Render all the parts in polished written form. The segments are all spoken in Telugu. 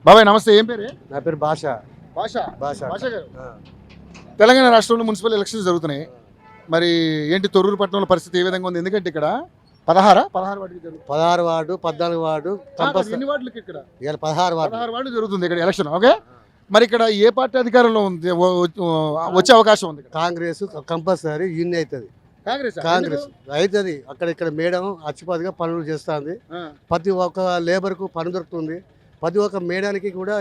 బాబాయ్ నమస్తే, ఏం పేరు? నా పేరు భాష. భాష. భాష భాష గారు, తెలంగాణ రాష్ట్రంలో మున్సిపల్ ఎలక్షన్స్ జరుగుతున్నాయి. మరి ఏంటి తొర్రూరు పట్టణంలో పరిస్థితి ఏ విధంగా ఉంది? ఎందుకంటే ఇక్కడ 16 వార్డుకి జరుగుతుంది. 16 వార్డు 14 వార్డు ఎన్ని వార్డులకి ఇక్కడ? ఇవాళ 16 వార్డు 16 వార్డు జరుగుతుంది ఇక్కడ ఎలక్షన్. ఓకే, మరి ఇక్కడ ఏ పార్టీ అధికారంలో ఉంది, వచ్చే అవకాశం ఉంది? కాంగ్రెస్ కంపల్సరీ యూన్ అవుతుంది. కాంగ్రెస్ అవుతుంది. అక్కడ ఇక్కడ మేడం అచ్చిపదిగా పనులు చేస్తుంది. ప్రతి ఒక్క లేబర్కు పని దొరుకుతుంది. ప్రతి ఒక్క మేడానికి కూడా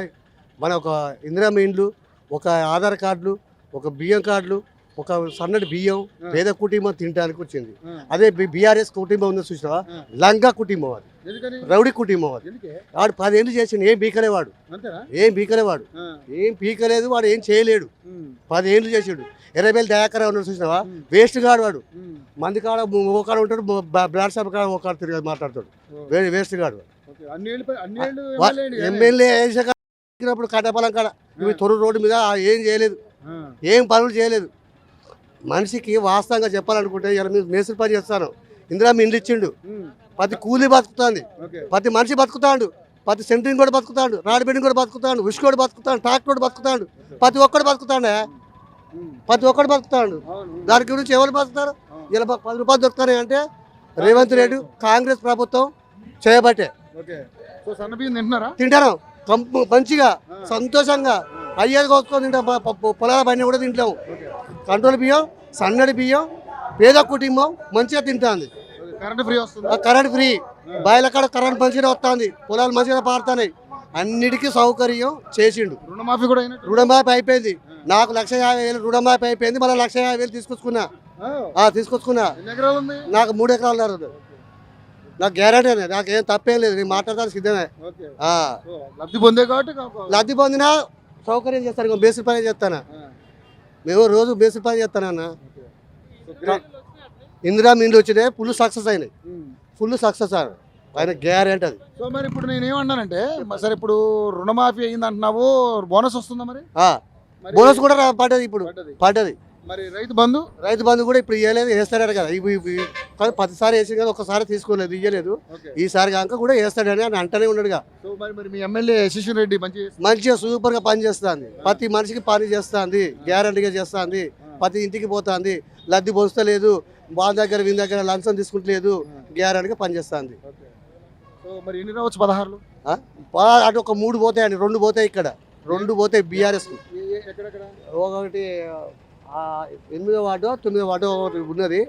మన ఒక ఇందిరమ్మ ఇండ్లు, ఒక ఆధార్ కార్డులు, ఒక బియ్యం కార్డులు, ఒక సన్నటి బియ్యం పేద కుటుంబం తినడానికి వచ్చింది. అదే బీఆర్ఎస్ కుటుంబం ఉందో చూసినా లంగా కుటుంబం, అది రౌడీ కుటుంబం. అది వాడు 10 ఏళ్ళు చేసిండు, ఏం పీకలేవాడు, ఏం పీకలేదు, వాడు ఏం చేయలేడు. 10 ఏళ్ళు చేసిండు. 20 వేలు దయాకరా ఉన్నాడు చూసినావా, వేస్ట్ గాడు వాడు. మంది కాడ ఒకడ ఉంటాడు, బ్లాడ్ షాప్ కాడ ఒక తిరిగి మాట్లాడతాడు, వేస్ట్ గాడు. ఎమ్మెల్యే వేసినప్పుడు కట్టపలం కాడ తొర్రూరు రోడ్డు మీద ఏం చేయలేదు, ఏం పనులు చేయలేదు. మనిషికి వాస్తవంగా చెప్పాలనుకుంటే ఇలా మీరు మేస్త్రి పని చేస్తాను, ఇందిరా ఇండ్లు ఇచ్చిండు, ప్రతి కూలీ బతుకుతుంది, ప్రతి మనిషి బతుకుతాడు, ప్రతి సెంట్రింగ్ కూడా బతుకుతాడు, రాడ్ బిల్డింగ్ కూడా బతుకుతాడు, ఉష్క కూడా బతుకుతాడు, ట్రాక్టర్ కూడా బతుకుతాడు, ప్రతి ఒక్కడు బతుకుతాడే, ప్రతి ఒక్కడు బతుకుతాడు. దాని గురించి ఎవరు బతుకుతారు? ఇలా 10 రూపాయలు దొరుకుతాయి అంటే రేవంత్ రెడ్డి కాంగ్రెస్ ప్రభుత్వం చేయబట్టే. తింటాను మంచిగా సంతోషంగా, అయ్యేది కోసుకొని తింటాం. పొలాల పైన కూడా తింటాము. కంట్రోల్ బియ్యం, సన్నడి బియ్యం, పేద కుటుంబం మంచిగా తింటుంది. కరెంట్ ఫ్రీ, బాయిల కాడ కరెంట్ మంచిగా వస్తుంది, పొలాలు మంచిగా పారుతున్నాయి, అన్నిటికీ సౌకర్యం చేసిండు. రుణమాఫీ అయిపోయింది. నాకు 1,50,000 రుణమాఫీ అయిపోయింది. మళ్ళీ 1,50,000 తీసుకొచ్చుకున్నా. నాకు 3 ఎకరాలు ఉన్నారు. నాకు గ్యారంటీ, నాకేం తప్పేం లేదు, నేను మాట్లాడడానికి సిద్ధమే. లబ్ధి పొందినా సౌకర్యం చేస్తాను, బేసిక్ పని చేస్తాను. మేము రోజు బేసిక్ పని చేస్తానన్నా. ఇందిరా ఇండ్లు వచ్చినాయి, ఫుల్ సక్సెస్ అయినాయి, ఫుల్ సక్సెస్ ఆయన గ్యారంటీ అది. సో మరి ఇప్పుడు నేను ఏమన్నానంటే, సరే ఇప్పుడు రుణమాఫీ అయింది అంటున్నావు, బోనస్ వస్తుందా? మరి బోనస్ కూడా పడ్డది, ఇప్పుడు పడ్డది. మరి రైతు బంధు కూడా ఇప్పుడు ఇవ్వలేదు, వేస్తాడు కదా. కానీ 10 వేసి కదా, ఒక్కసారి తీసుకోలేదు, ఇవ్వలేదు. ఈసారి కాక కూడా వేస్తాడని అని అంటనే ఉన్నాడుగా. మీ ఎమ్మెల్యే శిశు రెడ్డి మంచిగా సూపర్ గా పని చేస్తుంది, ప్రతి మనిషికి పని చేస్తుంది, గ్యారంటీగా చేస్తుంది, ప్రతి ఇంటికి పోతుంది, లబ్ధి పొందలేదు, వాళ్ళ దగ్గర వీళ్ళ దగ్గర లంచం తీసుకుంటలేదు, గ్యారంటీగా పని చేస్తుంది. మరి ఎన్ని రావచ్చు? 16 అటు ఒక 3 పోతాయండి, 2 పోతాయి ఇక్కడ, 2 పోతాయి బీఆర్ఎస్. ఒకటి 8వ వార్డు 9వ వార్డు ఉన్నది,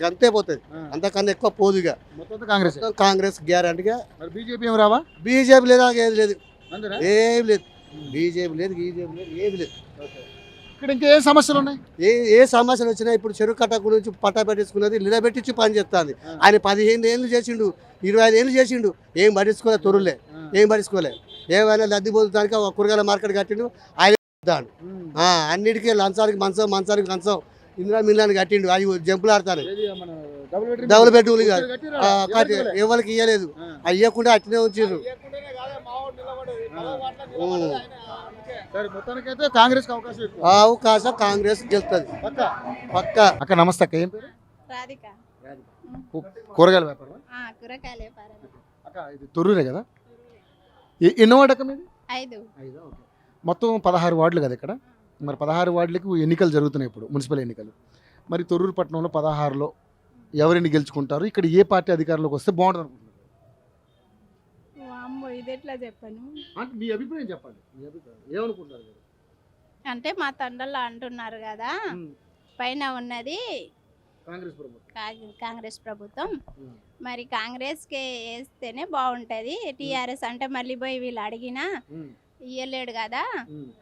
అంతే పోతుంది, అంతకన్నా ఎక్కువ పోదుగా. కాంగ్రెస్ గ్యారంటీగా. బీజేపీ ఏమి రావా? బీజేపీ లేదా, ఏది లేదు, ఏం లేదు, బీజేపీ లేదు, ఏమి లేదు. ఇక్కడ ఇంకేం సమస్యలు ఉన్నాయి? ఏ సమస్యలు వచ్చినా ఇప్పుడు చెరుకు కట్ట గురించి పట్టా పెట్టించుకున్నది, నిలబెట్టించి పని చేస్తుంది. ఆయన 15 ఏళ్ళు చేసిండు, 25 ఏళ్ళు చేసిండు, ఏం పట్టించుకోలే, తొరులే ఏం పట్టించుకోలే. ఏమైనా లబ్ధి పొందడానికి ఒక కూరగాయల మార్కెట్ కట్టిండు, ఆయన అన్నిటికీ లంచానికి మంచానికి కంచం, ఇందిరా మిల్లాన్ని కట్టిండు, అవి జంపులు ఆడతాను, డబుల్ బెడ్రూమ్లు కాదు, ఎవరికి ఇవ్వలేదు, అయ్యకుండా అట్లనే ఉంచారు. అవకాశం కాంగ్రెస్ గెలుస్తుంది పక్క. అక్క నమస్తే అక్క, ఏం పేరు? కూరగాయల వ్యాపారం అక్క, ఇది తొర్రూరే కదా? ఎన్నో వార్డు అక్క మీది? 5. మొత్తం 16 వార్డులు కదా ఇక్కడ. మరి 16 వార్డులకు ఎన్నికలు జరుగుతున్నాయి ఇప్పుడు, మున్సిపల్ ఎన్నికలు. మరి తొర్రూరు పట్టణంలో 16లో ఎవరిని గెలుచుకుంటారు? ఇక్కడ ఏ పార్టీ అధికారంలోకి వస్తే బాగుంటుంది అనుకుంటున్నారు? మీ అభిప్రాయం చెప్పండి, ఏమనుకుంటారు? అంటే మా తండ్రులు అంటున్నారు కదా, పైన ఉన్నది కాంగ్రెస్ ప్రభుత్వం, మరి కాంగ్రెస్కి వేస్తేనే బాగుంటుంది. టీఆర్ఎస్ అంటే మళ్ళీ పోయి వీళ్ళు అడిగినా ఇయ్యలేడు కదా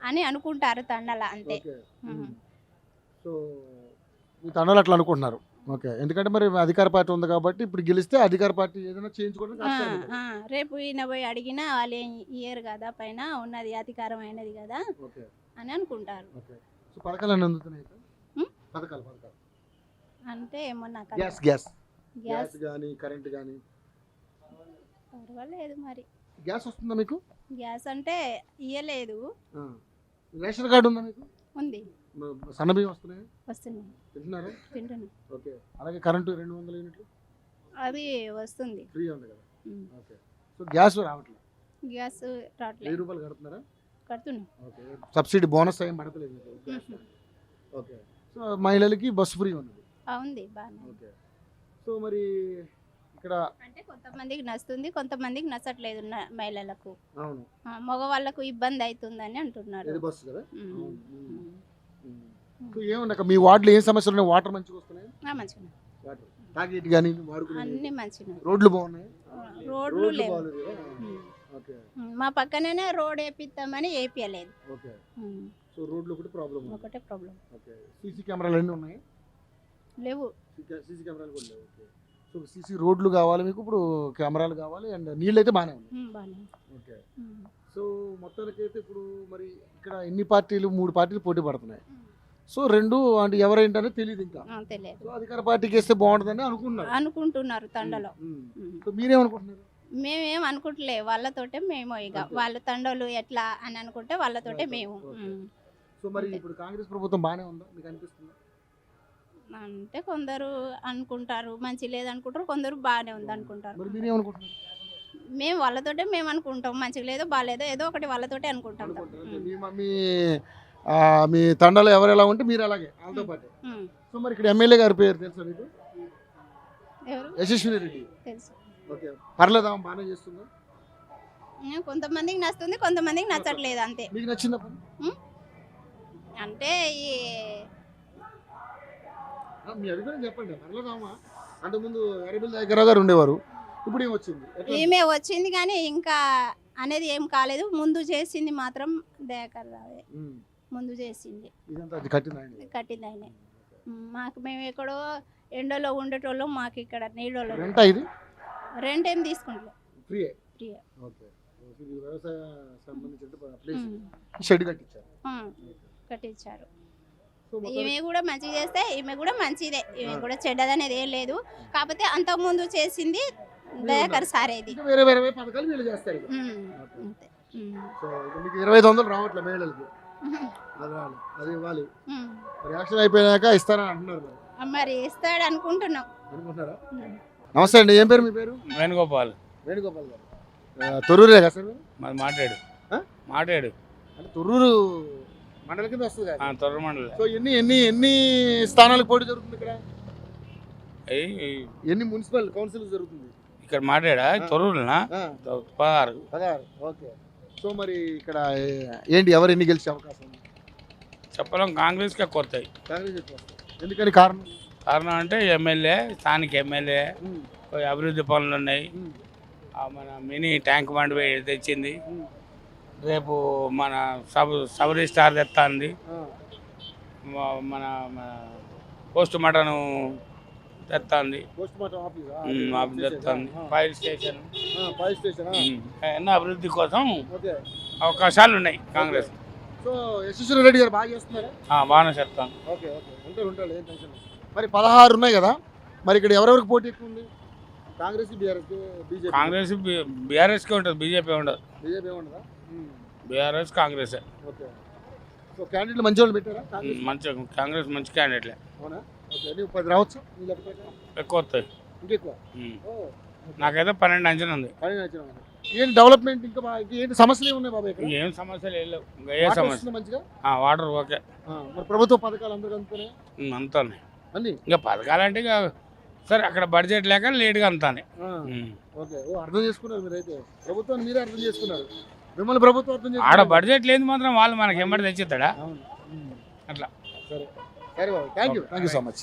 అని అనుకుంటారు తండల, అంతే. తండలు అట్లా అనుకుంటున్నారు. ఓకే, ఎందుకంటే మరి అధికార పార్టీ ఉంది కాబట్టి ఇప్పుడు గెలిస్తే అధికార పార్టీ ఏదైనా చేయించుకోవడం, రేపు ఈయన పోయి అడిగినా వాళ్ళు ఏం ఇయ్యరు కదా, పైన ఉన్నది అధికారం అయినది కదా అని అనుకుంటారు. అంటే ఏమన్నా పర్వాలేదు. మరి గ్యాస్ వస్తుందా మీకు? గ్యాస్ అంటే ఇయ్యలేదు. రేషన్ కార్డు ఉందా మీకు? ఉంది. సన్నబియ్యం వస్తున్నాయి? వస్తున్నాయి. తింటున్నాను. ఓకే, అలాగే కరెంటు 200 యూనిట్లు అది వస్తుంది, ఫ్రీ ఉంది కదా. ఓకే, సో గ్యాస్ రావట్లేదు. గ్యాస్ 1000 రావట్లేదు, రూపాయలు కడుతున్నారా? కడుతున్నాం. ఓకే. సబ్సిడీ బోనస్ ఏం పడతలేదు మీకు? ఓకే. సో మహిళలకి బస్సు ఫ్రీ ఉన్నది. ఉంది బాగానే. ఓకే. సో మరి ఇక్కడ అంటే కొంతమందికి నచ్చుతుంది, కొంతమందికి నచ్చట్లేదు మహిళలకు. అవును మగవాళ్ళకు ఇబ్బంది అవుతుందని అంటున్నారు. ఇది బస్సు కదా. ఉమ్. అవును. ఉమ్. సో ఏమన్నా మీ వార్డులో ఏం సమస్యలు ఉన్నాయి? వాటర్ మంచిగా వస్తున్నాయి? మంచిగా వాటర్ తాగేటి కానీ వాడుకునే అన్ని మంచిగా. రోడ్లు బాగున్నాయి? రోడ్లు లేవు. బాగాలేదు కదా? ఓకే. మా పక్కనే రోడ్ వేపిస్తామని వేపియలేదు. ఓకే. సో రోడ్లు ఒకటి ప్రాబ్లం. ఒకటే ప్రాబ్లం. ఓకే. సీసీ కెమెరాలు అన్నీ ఉన్నాయి? లేవు. సీసీ కెమెరాలు కూడా లేవు. ఓకే. సో సీసీ రోడ్లు కావాలి మీకు, ఇప్పుడు కెమెరాలు కావాలి, అండ్ నీళ్ళు అయితే బాగానే ఉన్నాయి. బాగానే. ఓకే. సో మొత్తానికైతే ఇప్పుడు మరి ఇక్కడ ఎన్ని పార్టీలు? 3 పార్టీలు పోటీ పడుతున్నాయి. సో రెండు అంటే ఎవరేంటనే తెలియదు ఇంకా. తెలియదు. సో అధికార పార్టీకి వేస్తే బాగుంటుందని అనుకుంటున్నారు తండలో. సో మీరేమనుకుంటున్నారు? మేమేం అనుకుంటలే, వాళ్ళతోటే మేము ఇక వాళ్ళ తండలు ఎట్లా అని అనుకుంటే వాళ్ళతోటే మేము. సో మరి ఇప్పుడు కాంగ్రెస్ ప్రభుత్వం బాగానే ఉందా మీకు అనిపిస్తుందా? అంటే కొందరు అనుకుంటారు మంచి లేదనుకుంటారు, కొందరు బాగానే ఉంది అనుకుంటారు. మరి మీరేమనుకుంటున్నారు? మేము వాళ్ళతోటే మేము అనుకుంటాం, మంచిగా లేదో బాగాలేదో ఏదో ఒకటి వాళ్ళతోటే అనుకుంటాం. మీ తండాలో ఎవరు ఎలా ఉంటే మీరు అలాగే వాళ్ళతో పాటు. సో మరి ఇక్కడ ఎమ్మెల్యే గారి పేరు తెలుసా మీకు? ఎవరు? యశస్విని రెడ్డి. తెలుసు. ఓకే. పర్లేదా? బాగానే చేస్తుందా? కొంతమందికి నచ్చుతుంది, కొంతమందికి నచ్చట్లేదు అంతే. మీకు నచ్చిందా పని? అంటే ఈ మీ అభిప్రాయం చెప్పండి. పర్లేదామా? అంతకుముందు ఎర్రబెల్లి దగ్గర గారు ఉండేవారు, ఇప్పుడు ఏం వచ్చింది? ఈమె వచ్చింది కానీ ఇంకా అనేది ఏం కాలేదు. ముందు చేసింది మాత్రం దయాకర్ రావే ముందు చేసింది. కట్టింది ఆయన. మాకు మేము ఎక్కడో ఎండలో ఉండేటోళ్ళం, మాకు ఇక్కడ నీళ్ళలో రెంట్ ఏం తీసుకుంటాం. కట్టించారు. ఈమె కూడా మంచిగా చేస్తే ఈమె కూడా మంచిదే, ఈమె కూడా చెడ్డదనేది ఏం లేదు. కాకపోతే అంతకుముందు చేసింది దయాకర్ సారేది. వేరే వేరే పథకాలు వీళ్ళు చేస్తారు. సో మీకు 2500 రావట్లే మహిళలకి, అది ఇవ్వాలి. రియాక్షన్ అయిపోయాక ఇస్తారని అంటున్నారు. మరి ఇస్తాడు అనుకుంటున్నాం. నమస్తే అండి, ఏం పేరు మీ పేరు? వేణుగోపాల్. వేణుగోపాల్ గారు. తొర్రూరే కదా సార్? మాది మాట్లాడు మాట్లాడు అంటే తొర్రూరు మండలం కింద వస్తుంది కదా? తొర్ర మండలం. సో ఎన్ని స్థానాలకు పోటీ జరుగుతుంది ఇక్కడ? ఎన్ని మున్సిపల్ కౌన్సిల్ జరుగుతుంది ఇక్కడ? మాట్లాడా తొర్రూరునా? 16. ఓకే. సో మరి ఇక్కడ ఏంటి, ఎవరు ఎన్ని గెలిచే అవకాశం ఉంది? చెప్పలేం. కాంగ్రెస్కే కొత్తాయి. కాంగ్రెస్. ఎందుకని? కారణం అంటే ఎమ్మెల్యే, స్థానిక ఎమ్మెల్యే, అభివృద్ధి పనులు ఉన్నాయి. మన మినీ ట్యాంక్ బండ్ తెచ్చింది. రేపు మన సబరీ స్టార్ తెస్తాంది. మన పోస్ట్ మార్టం తెస్తాంది. తెస్తాంది. ఫైర్ స్టేషన్ ఎన్నో అభివృద్ధి కోసం అవకాశాలు ఉన్నాయి కాంగ్రెస్. సో యశస్విని రెడ్డి గారు బాగా చేస్తున్నారు. బాగానే చెప్తాను. మరి 16 ఉన్నాయి కదా, మరి ఇక్కడ ఎవరెవరికి పోటీ ఎక్కువ ఉంది? కాంగ్రెస్ బీఆర్ఎస్కే ఉంటుంది, బీజేపీ ఉండదు. బీఆర్ఎస్ కాంగ్రెస్. సో క్యాండిడేట్లు మంచి వాళ్ళు పెట్టారా? మంచి కాంగ్రెస్ మంచి క్యాండిడేట్లే. రావచ్చు, ఎక్కువ వస్తాయి. ఇంకెక్కువ నాకైతే 12 అంచనా ఉంది. ఏంటి డెవలప్మెంట్ ఇంకా ఏంటి సమస్యలు ఏమున్నాయి బాబాయ్ ఇక్కడ? ఏం సమస్యలు ఏం లేవు. ఇంకా ఏ సమస్య మంచిగా వాటర్ ఓకే. మరి ప్రభుత్వ పథకాలు అందరూ అంతా అన్ని ఇంకా పథకాలు అంటే ఇక సరే అక్కడ బడ్జెట్ లేక లేట్గా అంతానే. ఓకే. అర్థం చేసుకున్నారు మీరైతే, ప్రభుత్వాన్ని మీరే అర్థం చేసుకున్నారు. మిమ్మల్ని ప్రభుత్వం అర్థం చేసుకున్నారు. ఆడ బడ్జెట్ లేదు మాత్రం వాళ్ళు మనకి ఎమ్మడి తెచ్చిస్తాడా? అట్లా. సరే సరే బాబు, థ్యాంక్ యూ సో మచ్.